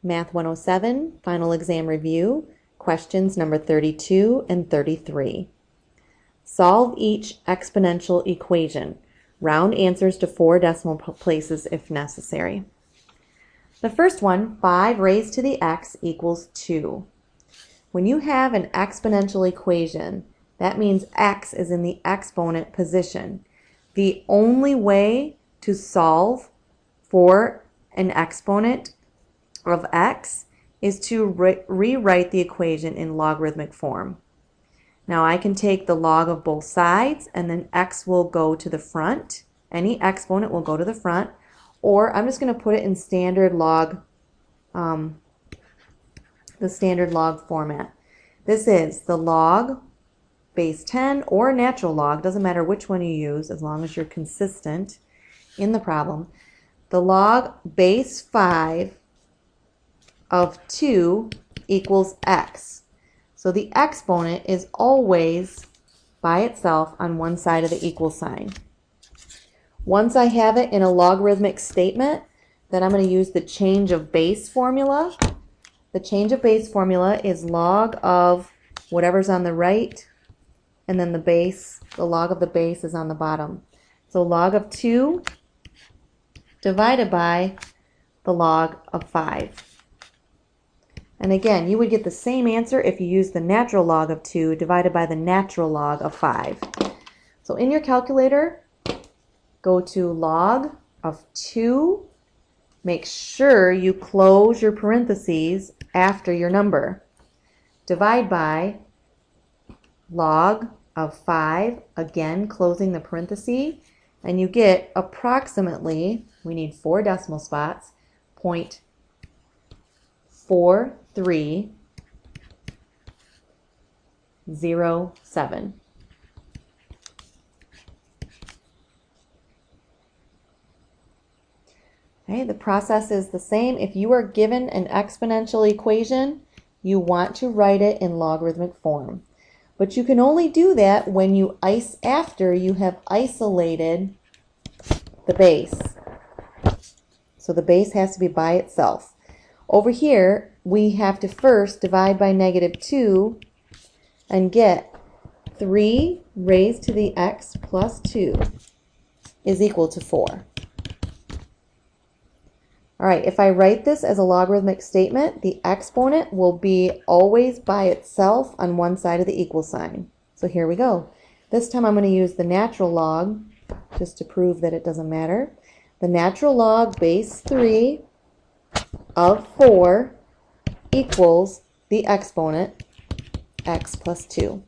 Math 107, Final Exam Review, questions number 32 and 33. Solve each exponential equation. Round answers to 4 decimal places if necessary. The first one, 5 raised to the x equals 2. When you have an exponential equation, that means x is in the exponent position. The only way to solve for an exponent of x is to rewrite the equation in logarithmic form. Now I can take the log of both sides and then x will go to the front. Any exponent will go to the front, or I'm just going to put it in standard log, the standard log format. This is the log base 10 or natural log, doesn't matter which one you use as long as you're consistent in the problem. The log base 5 of 2 equals x. So the exponent is always by itself on one side of the equal sign. Once I have it in a logarithmic statement, then I'm going to use the change of base formula. The change of base formula is log of whatever's on the right, and then the log of the base is on the bottom. So log of 2 divided by the log of 5. And again, you would get the same answer if you use the natural log of 2 divided by the natural log of 5. So in your calculator, go to log of 2. Make sure you close your parentheses after your number. Divide by log of 5, again closing the parenthesis, and you get approximately, we need 4 decimal spots, 0.4307. Okay, the process is the same. If you are given an exponential equation, you want to write it in logarithmic form. But you can only do that when you after you have isolated the base. So the base has to be by itself. Over here, we have to first divide by -2 and get 3 raised to the x plus 2 is equal to 4. All right, if I write this as a logarithmic statement, the exponent will be always by itself on one side of the equal sign. So here we go. This time I'm going to use the natural log just to prove that it doesn't matter. The natural log base 3 of 4 equals the exponent x plus 2.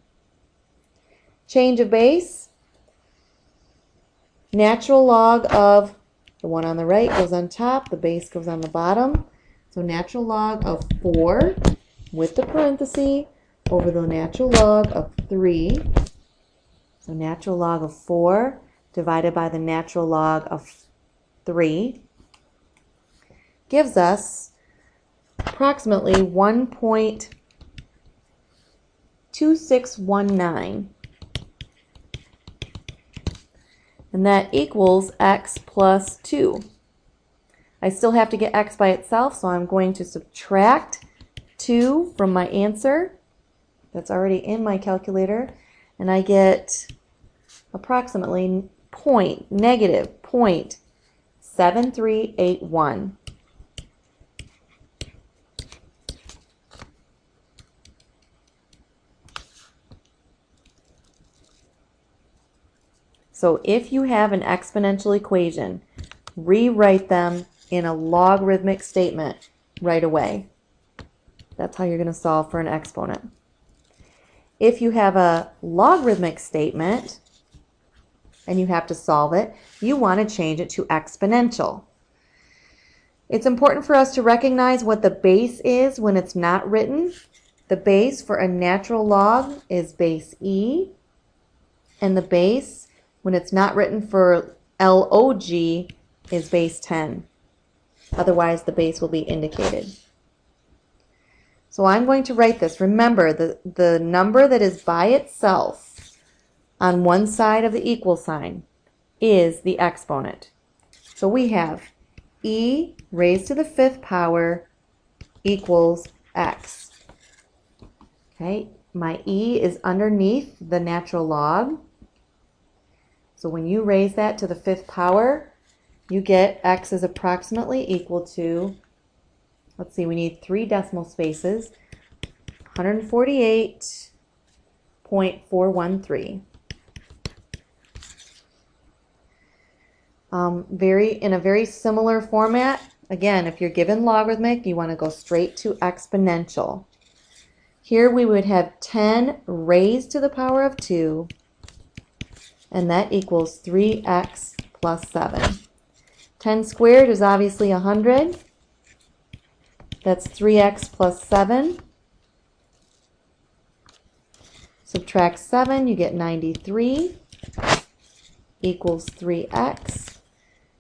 Change of base, natural log of the one on the right goes on top, the base goes on the bottom. So natural log of 4 with the parenthesis over the natural log of 3. So natural log of 4 divided by the natural log of 3 gives us approximately 1.2619. And that equals x plus 2. I still have to get x by itself, so I'm going to subtract 2 from my answer. That's already in my calculator. And I get approximately -0.7381. So if you have an exponential equation, rewrite them in a logarithmic statement right away. That's how you're going to solve for an exponent. If you have a logarithmic statement and you have to solve it, you want to change it to exponential. It's important for us to recognize what the base is when it's not written. The base for a natural log is base E, and the base when it's not written for log is base 10. Otherwise, the base will be indicated. So I'm going to write this. Remember, the number that is by itself on one side of the equal sign is the exponent. So we have e raised to the 5th power equals x. Okay, my e is underneath the natural log. So when you raise that to the 5th power, you get x is approximately equal to, let's see, we need 3 decimal spaces, 148.413. In a very similar format, again, if you're given logarithmic, you want to go straight to exponential. Here we would have 10 raised to the power of 2, and that equals 3x plus 7. 10 squared is obviously 100. That's 3x plus 7. Subtract 7, you get 93 equals 3x.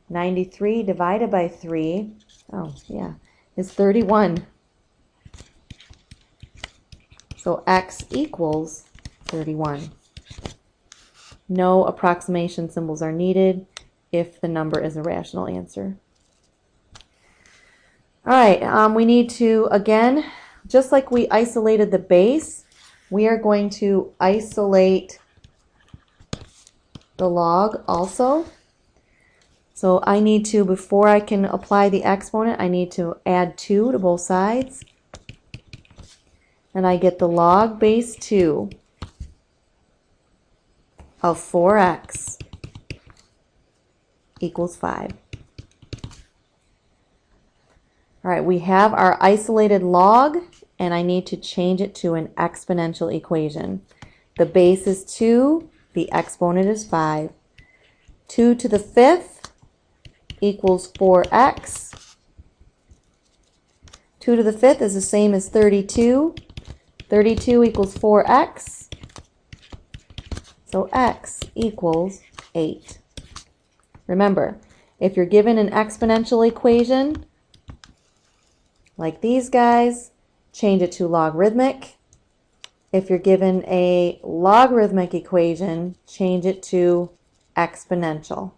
93 divided by 3, oh yeah, is 31. So x equals 31. No approximation symbols are needed if the number is a rational answer. All right, we need to, again, just like we isolated the base, we are going to isolate the log also. So I need to, before I can apply the exponent, I need to add 2 to both sides. And I get the log base 2 of 4x equals 5. All right, we have our isolated log, and I need to change it to an exponential equation. The base is 2, the exponent is 5. 2 to the 5th equals 4x. 2 to the 5th is the same as 32. 32 equals 4x. So x equals 8. Remember, if you're given an exponential equation, like these guys, change it to logarithmic. If you're given a logarithmic equation, change it to exponential.